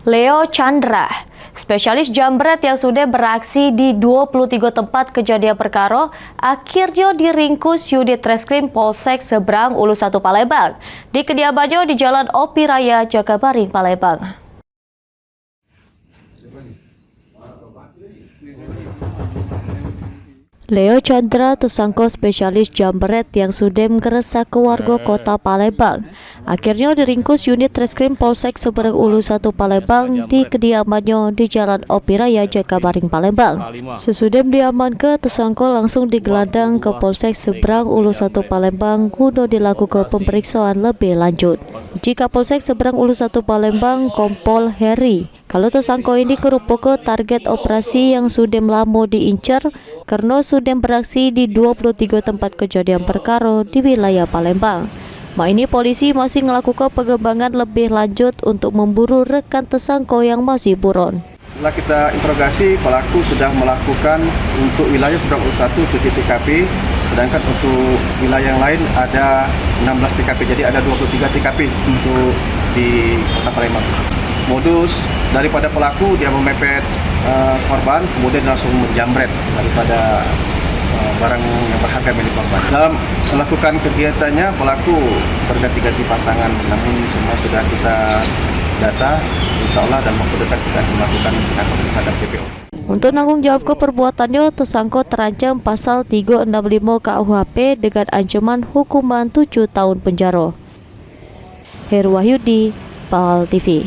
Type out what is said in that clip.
Leo Chandra, spesialis jambret yang sudah beraksi di 23 tempat kejadian perkara, akhirnya diringkus unit Treskrim Polsek Seberang Ulu 1 Palembang di kediamannya di Jalan Opi Raya, Jakabaring, Palembang. Leo Chandra tersangka spesialis jambret yang sudah meresahkan warga kota Palembang. Akhirnya diringkus unit Treskrim Polsek Seberang Ulu 1 Palembang di kediamannya di Jalan Opi Raya, Jakabaring, Palembang. Sesudah diamankan, tersangka langsung digelandang ke Polsek Seberang Ulu 1 Palembang guna dilakukan pemeriksaan lebih lanjut. Jika Polsek Seberang Ulu 1 Palembang, Kompol Heri, kalau tersangka ini merupakan target operasi yang sudah lama diincar karena sudah beraksi di 23 tempat kejadian perkara di wilayah Palembang. Ini polisi masih melakukan pengembangan lebih lanjut untuk memburu rekan tersangka yang masih buron. Setelah kita interogasi, pelaku sudah melakukan untuk wilayah Seberang Ulu 1 7 TKP, sedangkan untuk wilayah yang lain ada 16 TKP, jadi ada 23 TKP untuk di kota Palembang. Modus daripada pelaku, dia memepet korban, kemudian langsung menjambret daripada barang yang berharga milik korban. Dalam melakukan kegiatannya, pelaku berganti-ganti pasangan, namun semua sudah kita data. Insya Allah dalam waktu dekat kita akan melakukan penangkapan terhadap DPO. Untuk menanggung jawab keperbuatannya, tersangka terancam pasal 365 KUHP dengan ancaman hukuman 7 tahun penjara. Heru Wahyudi, PAL TV.